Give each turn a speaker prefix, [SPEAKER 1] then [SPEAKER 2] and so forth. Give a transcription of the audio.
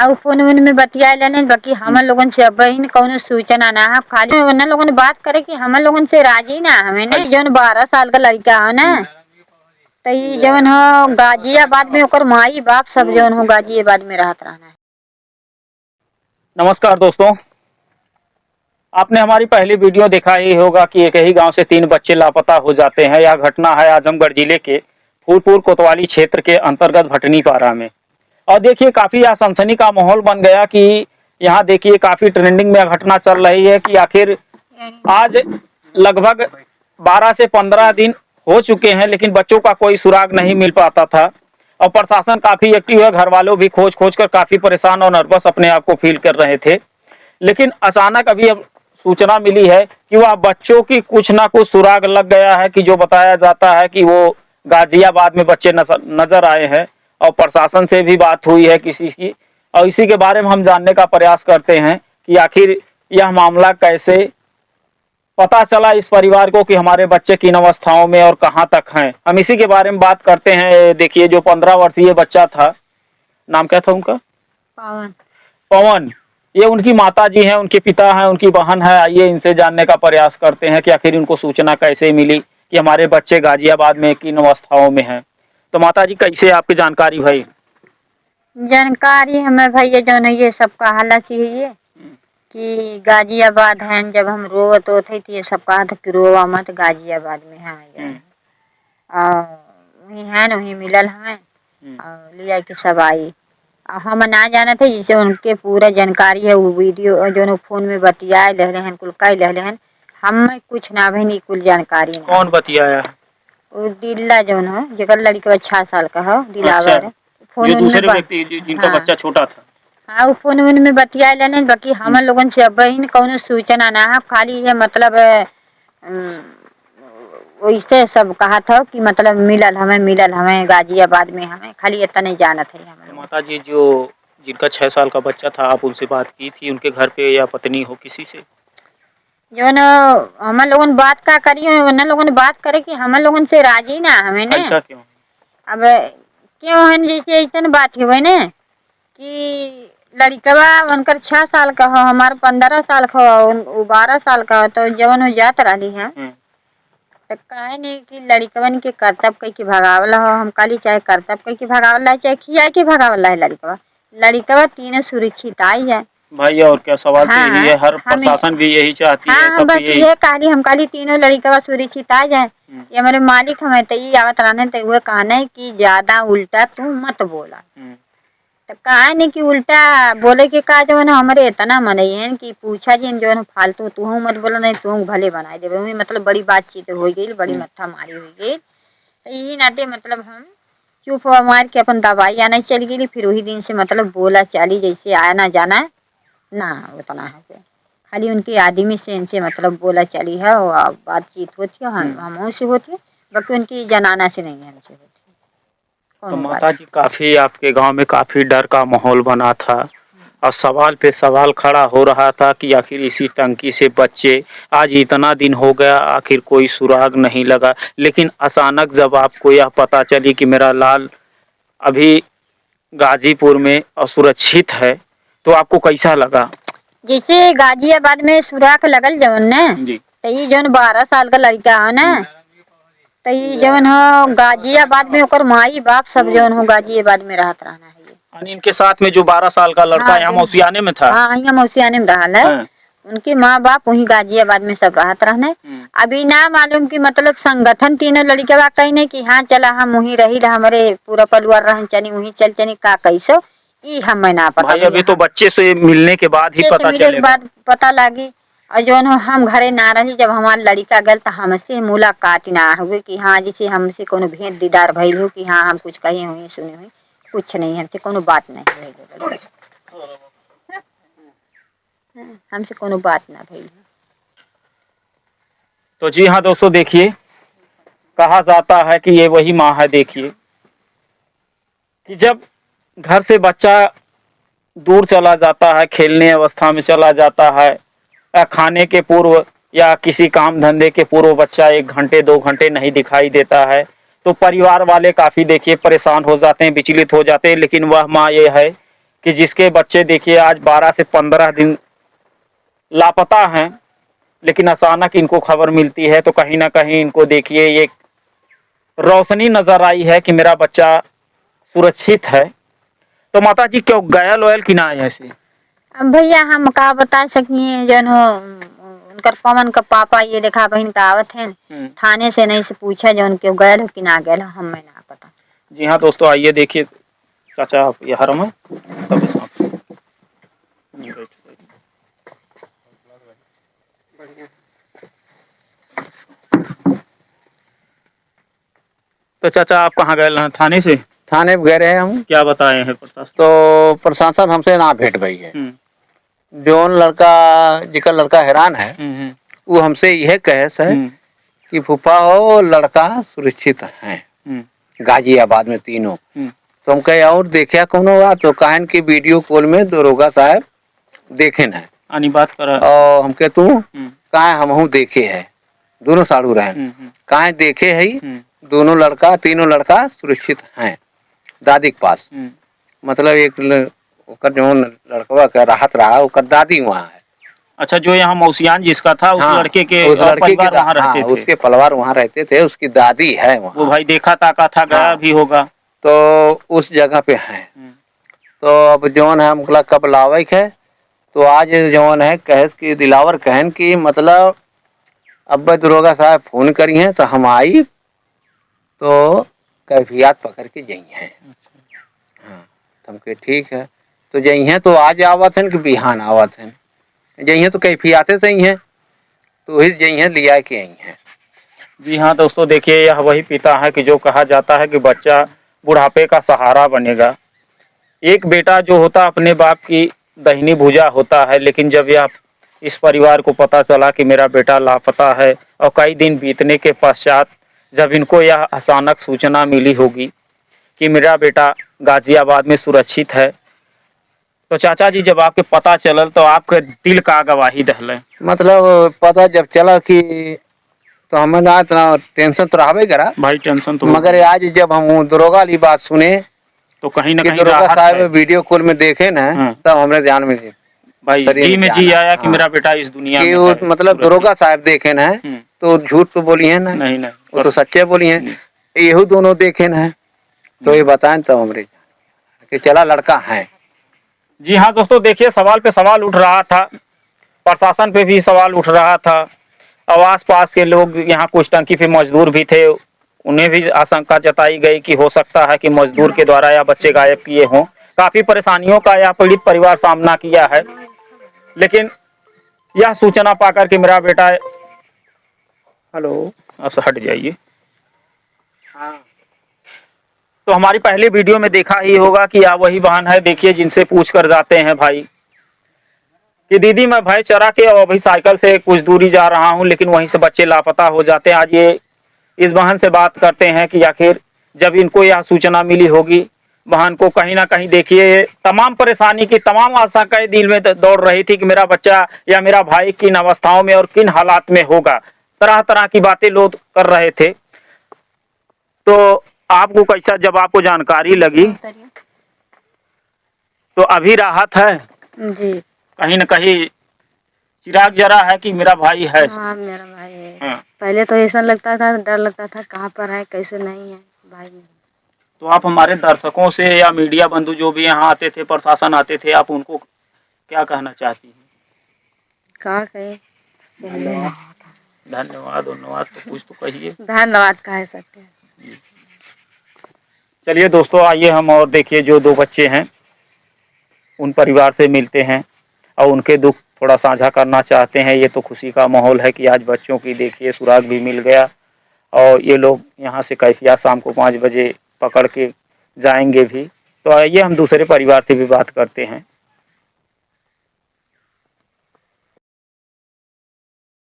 [SPEAKER 1] हाँ फोन वोन में बतिया लेने बाकी हमन लोगन से अब ही कौनो सूचना ना है खाली उन लोगन बात करे कि हमन लोगन से राजी ना हमें ने जौन 12 साल का लड़का है ना तो ये जौन हो गाजियाबाद में ओकर माई बाप सब जौन हो गाजियाबाद में रहत रहना है।
[SPEAKER 2] नमस्कार दोस्तों, आपने हमारी पहली वीडियो देखा ही होगा कि एक ही गांव से 3 बच्चे लापता हो जाते हैं। यह घटना है आजमगढ़ जिले के फूलपुर कोतवाली क्षेत्र के अंतर्गत भटनीपारा में। और देखिए काफ़ी यहाँ सनसनी का माहौल बन गया कि यहाँ देखिए काफ़ी ट्रेंडिंग में घटना चल रही है कि आखिर आज लगभग 12 से 15 दिन हो चुके हैं लेकिन बच्चों का कोई सुराग नहीं मिल पाता था और प्रशासन काफ़ी एक्टिव है। घर वालों भी खोज खोज कर काफ़ी परेशान और नर्वस अपने आप को फील कर रहे थे। लेकिन अचानक अभी अब सूचना मिली है कि वह बच्चों की कुछ ना कुछ सुराग लग गया है कि जो बताया जाता है कि वो गाजियाबाद में बच्चे नजर आए हैं और प्रशासन से भी बात हुई है किसी की और इसी के बारे में हम जानने का प्रयास करते हैं कि आखिर यह मामला कैसे पता चला इस परिवार को कि हमारे बच्चे किन अवस्थाओं में और कहां तक हैं। हम इसी के बारे में बात करते हैं। देखिए जो 15 वर्षीय बच्चा था, नाम क्या था उनका? पवन। ये उनकी माता जी हैं, उनके पिता हैं, उनकी बहन है। आइए इनसे जानने का प्रयास करते हैं कि आखिर इनको सूचना कैसे मिली कि हमारे बच्चे गाजियाबाद में किन अवस्थाओं में हैं। तो माता जी कैसे आपकी जानकारी भाई?
[SPEAKER 1] जानकारी हमें भैया जौन है ये सब कहला चाहिए कि गाजियाबाद है। जब हम रोवत होते थे ये सब कहा था कि रोवा मत गाजियाबाद में है और वही है न वही मिलल हमें और लिया के सब आई। हम ना जाना थे जिसे उनके पूरा जानकारी है वो वीडियो जो फोन में बतियाए ले रहे हैं कुल कई ले रहे हैं। हम कुछ ना भी नहीं कुल जानकारी।
[SPEAKER 2] कौन बतियाया?
[SPEAKER 1] वो दिल्ला जौन हो जगह लड़का 6 साल का हो दिलावर।
[SPEAKER 2] फोन दूसरे व्यक्ति जिनका बच्चा छोटा था।
[SPEAKER 1] हाँ वो फोन वोन में बतिया लेने बाकी हमन लोगन से अब ही कौनो सूचना ना है खाली है मतलब वैसे सब कहा था कि मतलब मिलल हमें गाजियाबाद में हमें खाली इतना नहीं जाना था हमें।
[SPEAKER 2] माता जी जो जिनका 6 साल का बच्चा था आप उनसे बात की थी उनके घर पे या पत्नी हो किसी से?
[SPEAKER 1] जो न हमन लोगन बात का करी उन लोगन बात करे कि हमन लोगन से राजी ना हमें ने।
[SPEAKER 2] ऐसा क्यों?
[SPEAKER 1] अब क्यों है जैसे ऐसा बात हुई न कि लड़कवा उनकर 6 साल का हो हमार 15 साल का हो 12 साल का हो तो जवन हो जात रही है तो कहे नहीं कि लड़कवन के कर्तव्य कई के भगावला हो। हम काली चाहे कर्तव्य कई के भगावला चाहे खिया के भगावला है लड़कवा तीनों सुरक्षित आई है
[SPEAKER 2] भाई। और क्या सवाल तो यही है, हर प्रशासन भी यही चाहती है।
[SPEAKER 1] हाँ बस ये काली हम काली तीनों लड़कवा सुरक्षित आ जाए। ये हमारे मालिक हमें तो ये आवत रहने तो वो कहना है कि ज्यादा उल्टा तू मत बोला तो कहा नहीं कि उल्टा बोले के का जो ना हमारे इतना मन है कि पूछा जी जो है फालतू तू मत बोला नहीं तू भले बनाए दे मतलब बड़ी बातचीत हो गई बड़ी मत्था मारी हो गई। तो यही नाते मतलब हम चुप हुआ मार के अपन दवाई आना चली गई। फिर वही दिन से मतलब बोला चाली जैसे आना जाना ना उतना है खाली उनके आदमी से इनसे मतलब बोला चाली है और बातचीत होती है हम से होती है बाकी उनकी जनाना से नहीं हमसे होती।
[SPEAKER 2] तो माता जी काफी आपके गांव में काफी डर का माहौल बना था और सवाल पे सवाल खड़ा हो रहा था कि आखिर इसी टंकी से बच्चे आज इतना दिन हो गया आखिर कोई सुराग नहीं लगा। लेकिन अचानक जब आपको यह पता चली कि मेरा लाल अभी गाजीपुर में असुरक्षित है तो आपको कैसा लगा?
[SPEAKER 1] जैसे गाजियाबाद में सुराग लगल जवन न तो ये जवन 12 साल का लड़का है ना तो ये जवन हो गाजियाबाद में ओकर माई बाप सब जवन हो गाजियाबाद में रहत रहना है। ये
[SPEAKER 2] इनके साथ में जो 12 साल का लड़का यहाँ मौसियाने में था।
[SPEAKER 1] हाँ यहाँ मौसियाने में रहा है। उनके माँ बाप वही गाजियाबाद में सब रहत रहने। अभी ना मालूम कि मतलब संगठन तीनों लड़के कही नहीं कि हाँ चला हम वही रही हमारे पूरा परिवार रहन चनी वही चल चनी का कैसो ये हमें ना पता।
[SPEAKER 2] भाई अभी तो बच्चे से मिलने के बाद ही पता चलेगा।
[SPEAKER 1] पता लगी और जो हम घरे ना रही जब हमारा लड़का गल तो हमसे मुलाकात ना हुई कि हाँ जैसे हमसे कोनो भेंट दीदार भइल हो कि हाँ हम कुछ कहे हुई सुने हुई कुछ नहीं हमसे कोनो बात नहीं हमसे कोनो बात ना भइल।
[SPEAKER 2] तो जी हाँ दोस्तों देखिए कहा जाता है कि ये वही माँ है। देखिए कि जब घर से बच्चा दूर चला जाता है खेलने अवस्था में चला जाता है या खाने के पूर्व या किसी काम धंधे के पूर्व बच्चा 1 घंटे 2 घंटे नहीं दिखाई देता है तो परिवार वाले काफ़ी देखिए परेशान हो जाते हैं विचलित हो जाते हैं। लेकिन वह माँ ये है कि जिसके बच्चे देखिए आज 12 से 15 दिन लापता हैं, लेकिन अचानक इनको खबर मिलती है तो कहीं ना कहीं इनको देखिए ये रोशनी नजर आई है कि मेरा बच्चा सुरक्षित है। तो माता जी क्यों घायल वयल कि ना है ऐसे?
[SPEAKER 1] अब भैया हम का बता सकिए, जन हो उनकर पवन का पापा ये देखा बहन का आवत है, थाने से नहीं से पूछा जो उनके गैल हो कि ना गैल हो, हमें ना पता।
[SPEAKER 2] जी हाँ दोस्तों, आइए देखिए चाचा आप ये हरम है सब साथ। तो चाचा आप कहाँ गए हैं? थाने से?
[SPEAKER 3] थाने गए रहे हम।
[SPEAKER 2] क्या बताए हैं प्रशासन?
[SPEAKER 3] तो प्रशासन हमसे ना भेंट भई है। जो लड़का जिकर लड़का हैरान है वो हमसे यह कहस है कि फूफा हो लड़का सुरक्षित है गाजियाबाद में तीनों। तो हम कहे और देखा कोनो बात? तो कहन की वीडियो कॉल में दरोगा साहब देखे न
[SPEAKER 2] आनी बात कर
[SPEAKER 3] और हमके तू कहा हम देखे है दोनों साड़ू रहे कहा देखे है दोनों लड़का तीनों लड़का सुरक्षित हैं दादी के पास। मतलब एक जो लड़का का राहत रहा उसका दादी वहाँ है।
[SPEAKER 2] अच्छा, जो यहाँ मौसियान जिसका था उस लड़के के परिवार वहाँ रहते थे?
[SPEAKER 3] उसके परिवार वहाँ रहते थे, उसकी दादी है वहाँ।
[SPEAKER 2] वो भाई देखा ताका था गया भी होगा
[SPEAKER 3] तो उस जगह पे है। तो अब जौन है हमला कब लावक है तो आज जौन है कहस की दिलावर कहन की मतलब अब दरोगा साहब फोन करी हैं तो हम आई तो कैफियत पकड़ के जई हैं। हाँ हमके ठीक है तो जई हैं तो आज आवत हैं कि बिहान आवत हैं, जई हैं तो कैफियत सही है तो वही जई हैं लिया के आई हैं।
[SPEAKER 2] जी हाँ दोस्तों, देखिए यह वही पिता है कि जो कहा जाता है कि बच्चा बुढ़ापे का सहारा बनेगा। एक बेटा जो होता अपने बाप की दाहिनी भुजा होता है, लेकिन जब यह इस परिवार को पता चला कि मेरा बेटा लापता है और कई दिन बीतने के पश्चात जब इनको यह अचानक सूचना मिली होगी कि मेरा बेटा गाजियाबाद में सुरक्षित है, तो चाचा जी जब आपके पता चलल तो आपके दिल का गवाही दहले?
[SPEAKER 3] मतलब पता जब चला कि तो हमें ना इतना टेंशन तो रहबे करा
[SPEAKER 2] भाई, टेंशन तो,
[SPEAKER 3] मगर आज जब हम दरोगा वाली बात सुने
[SPEAKER 2] तो कहीं ना कहीं
[SPEAKER 3] दरोगा साहब वीडियो कॉल में देखे ना तब हमारे ध्यान में
[SPEAKER 2] भाई जी में जी आया कि मेरा बेटा इस दुनिया में है।
[SPEAKER 3] मतलब दरोगा साहब देखे ना तो झूठ तो बोली है ना,
[SPEAKER 2] नहीं
[SPEAKER 3] वो तो सच्चे बोली है, यही दोनों देखे ना तो ये बताएं तब हमारे कि चला लड़का है।
[SPEAKER 2] जी हाँ दोस्तों, देखिए सवाल पे सवाल उठ रहा था, प्रशासन पे भी सवाल उठ रहा था और आस पास के लोग यहाँ कुछ टंकी पे मजदूर भी थे, उन्हें भी आशंका जताई गई कि हो सकता है कि मजदूर के द्वारा या बच्चे गायब किए हों। काफी परेशानियों का यह पीड़ित परिवार सामना किया है, लेकिन यह सूचना पाकर कि मेरा बेटा, हेलो आप हट जाइए, तो हमारी पहली वीडियो में देखा ही होगा कि यह वही बहन है। देखिए जिनसे पूछ कर जाते हैं भाई कि दीदी मैं भैंस चरा के और अभी साइकिल से कुछ दूरी जा रहा हूं, लेकिन वहीं से बच्चे लापता हो जाते हैं। आज ये इस बहन से बात करते हैं कि आखिर जब इनको यह सूचना मिली होगी, बहन को कहीं ना कहीं देखिए तमाम परेशानी की तमाम आशंकाएं दिल में दौड़ रही थी कि मेरा बच्चा या मेरा भाई किन अवस्थाओं में और किन हालात में होगा। तरह तरह की बातें लोग कर रहे थे। तो आपको कैसा जब आपको जानकारी लगी तो अभी राहत है
[SPEAKER 1] जी?
[SPEAKER 2] कहीं न कहीं चिराग जरा है कि मेरा भाई है?
[SPEAKER 1] हाँ मेरा भाई है। पहले तो ऐसा लगता था, डर लगता था कहाँ पर है कैसे नहीं है भाई।
[SPEAKER 2] तो आप हमारे दर्शकों से या मीडिया बंधु जो भी यहाँ आते थे, प्रशासन आते थे, आप उनको क्या कहना चाहती हैं?
[SPEAKER 1] क्या कहे?
[SPEAKER 2] धन्यवाद तो कुछ तो कहिए।
[SPEAKER 1] धन्यवाद कह सकते हैं।
[SPEAKER 2] चलिए दोस्तों, आइए हम और देखिए जो दो बच्चे हैं उन परिवार से मिलते हैं और उनके दुख थोड़ा साझा करना चाहते हैं। ये तो खुशी का माहौल है कि आज बच्चों की देखिए सुराग भी मिल गया और ये लोग यहाँ से कैफियत शाम को 5 बजे पकड़ के जाएंगे भी। तो आइए हम दूसरे परिवार से भी बात करते हैं।